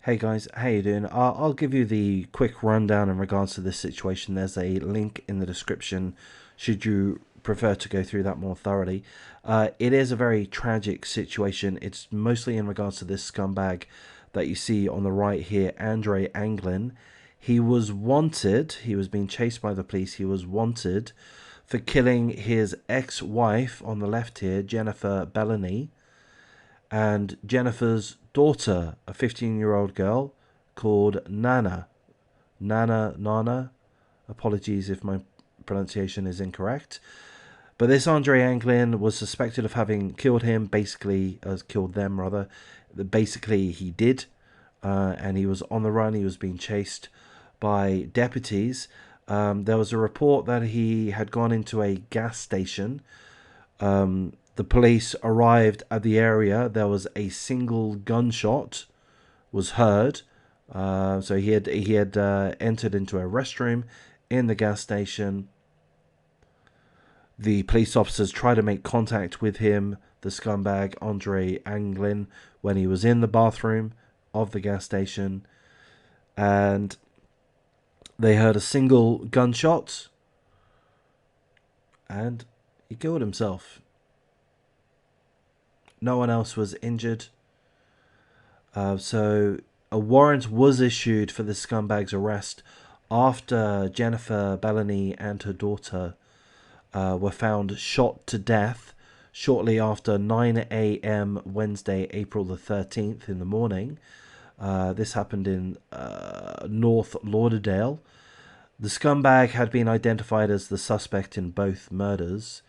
Hey guys, how you doing? I'll give you the quick rundown in regards to this situation. There's a link in the description should you prefer to go through that more thoroughly. It is a very tragic situation. It's mostly in regards to this scumbag that you see on the right here, Anglin. He was wanted, he was being chased by the police, he was wanted for killing his ex-wife on the left here, Jennifer Bellony, and Jennifer's daughter, a 15-year-old girl called Nana. Apologies if my pronunciation is incorrect. But this Andre Anglin was suspected of having killed him, basically, killed them rather. Basically, he did, and he was on the run. He was being chased by deputies. There was a report that he had gone into a gas station. The police arrived at the area. There was a single gunshot was heard. So he had entered into a restroom in the gas station. The police officers tried to make contact with him, the scumbag Andre Anglin, when he was in the bathroom of the gas station, and they heard a single gunshot, and he killed himself. No one else was injured. So a warrant was issued for the scumbag's arrest after Jennifer Bellony and her daughter were found shot to death shortly after 9 a.m. Wednesday, April the 13th in the morning. This happened in North Lauderdale. The scumbag had been identified as the suspect in both murders.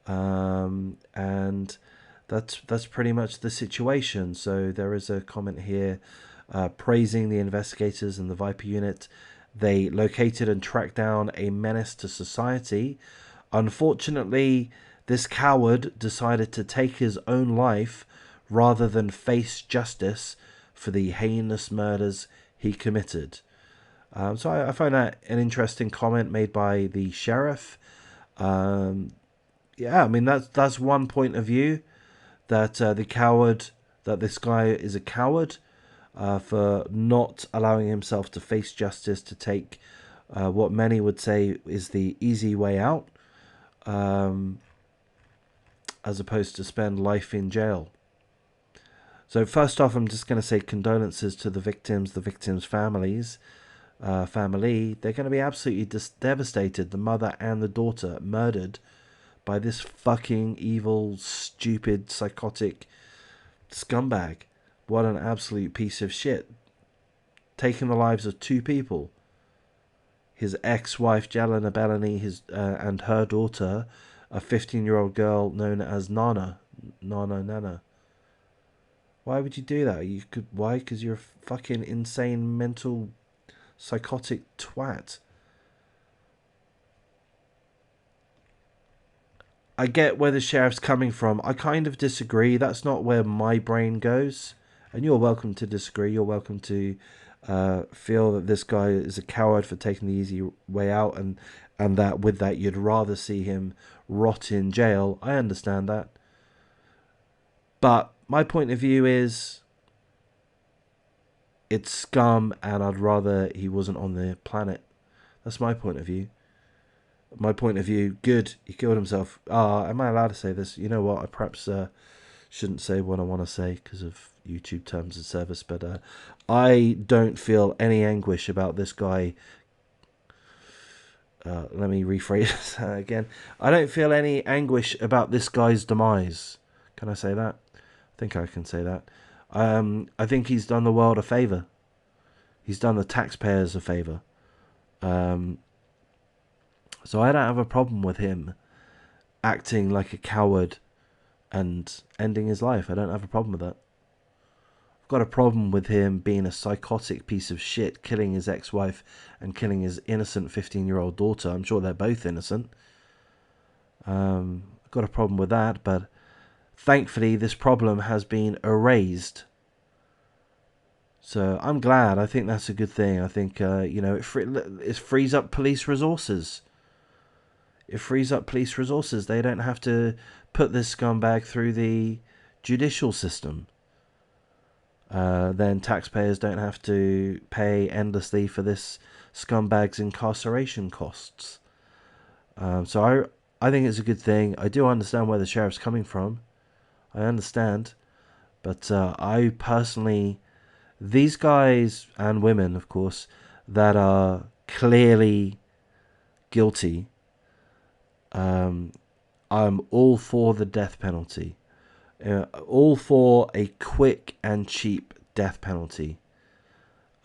And that's pretty much the situation. So there is a comment here praising the investigators and the Viper unit. They located and tracked down a menace to society. Unfortunately, this coward decided to take his own life rather than face justice for the heinous murders he committed. So I find that an interesting comment made by the sheriff. Yeah, I mean that's one point of view, that this guy is a coward for not allowing himself to face justice, to take what many would say is the easy way out, as opposed to spend life in jail. So first off, I'm just going to say condolences to the victims' families. Family, they're going to be absolutely devastated. The mother and the daughter murdered by this fucking evil, stupid, psychotic scumbag. What an absolute piece of shit. Taking the lives of two people. His ex-wife, Jelena Bellany, and her daughter, a 15-year-old girl known as Nana. Why would you do that? Why? Because you're a fucking insane, mental, psychotic twat. I get where the sheriff's coming from. I kind of disagree. That's not where my brain goes. And you're welcome to disagree. You're welcome to feel that this guy is a coward for taking the easy way out, and that with that you'd rather see him rot in jail. I understand that. But my point of view is it's scum, and I'd rather he wasn't on the planet. That's my point of view. Good, he killed himself. Am I allowed to say this? You know what, I perhaps shouldn't say what I want to say because of YouTube terms of service, but I don't feel any anguish about this guy. Let me rephrase that again. I don't feel any anguish about this guy's demise. Can I say that? I think I can say that. I think he's done the world a favour. He's done the taxpayers a favour. So I don't have a problem with him acting like a coward and ending his life. I don't have a problem with that. I've got a problem with him being a psychotic piece of shit, killing his ex-wife and killing his innocent 15-year-old daughter. I'm sure they're both innocent. I've got a problem with that, but thankfully this problem has been erased. So I'm glad. I think that's a good thing. I think, it frees up police resources. It frees up police resources. They don't have to put this scumbag through the judicial system. then taxpayers don't have to pay endlessly for this scumbag's incarceration costs. So I think it's a good thing. I do understand where the sheriff's coming from. I understand. But I personally, these guys and women, of course, that are clearly guilty, I'm all for the death penalty. All for a quick and cheap death penalty.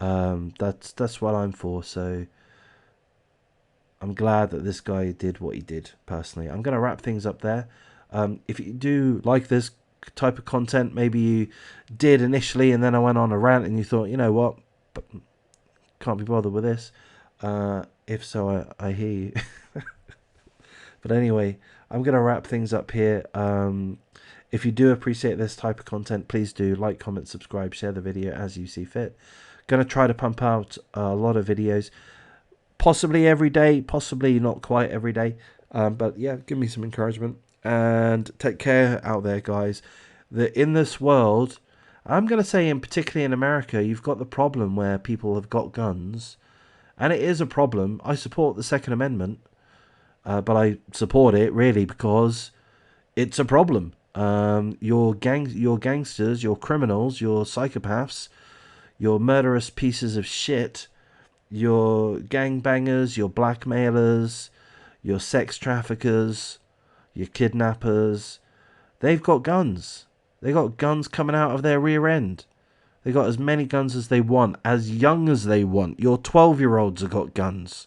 That's what I'm for. So I'm glad that this guy did what he did. Personally, I'm going to wrap things up there. If you do like this type of content, maybe you did initially, and then I went on a rant, and you thought, you know what, but can't be bothered with this. If so, I hear you. But anyway, I'm going to wrap things up here. If you do appreciate this type of content, please do like, comment, subscribe, share the video as you see fit. Going to try to pump out a lot of videos, possibly every day, possibly not quite every day. But yeah, give me some encouragement and take care out there, guys. That in this world, I'm going to say, in particularly in America, you've got the problem where people have got guns, and it is a problem. I support the Second Amendment, but I support it really because it's a problem. Your gangsters, your criminals, your psychopaths, your murderous pieces of shit, your gangbangers, your blackmailers, your sex traffickers, your kidnappers, they've got guns. They got guns coming out of their rear end. They got as many guns as they want, as young as they want. Your 12-year-olds have got guns.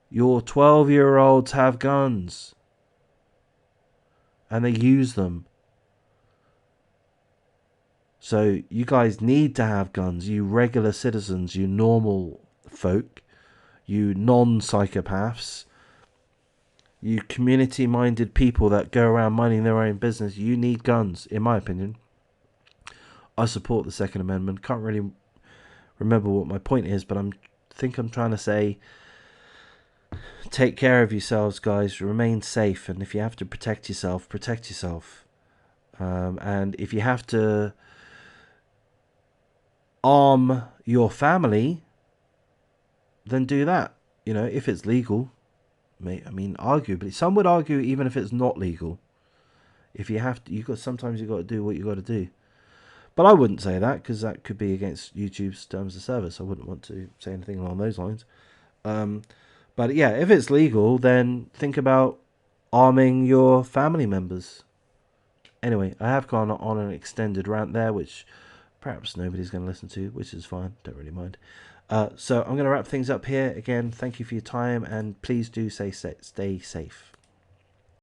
Your 12-year-olds have guns. And they use them. So you guys need to have guns. You regular citizens, you normal folk, you non-psychopaths, you community-minded people that go around minding their own business, you need guns, in my opinion. I support the Second Amendment. Can't really remember what my point is, but I think I'm trying to say, take care of yourselves, guys. Remain safe, and if you have to protect yourself, protect yourself. And if you have to arm your family, then do that. You know, if it's legal. I mean, arguably, some would argue even if it's not legal. If you have to, sometimes you got to do what you got to do. But I wouldn't say that because that could be against YouTube's terms of service. I wouldn't want to say anything along those lines. But yeah, if it's legal, then think about arming your family members. Anyway, I have gone on an extended rant there, which perhaps nobody's going to listen to, which is fine. Don't really mind. So I'm going to wrap things up here. Again, thank you for your time, and please do stay safe.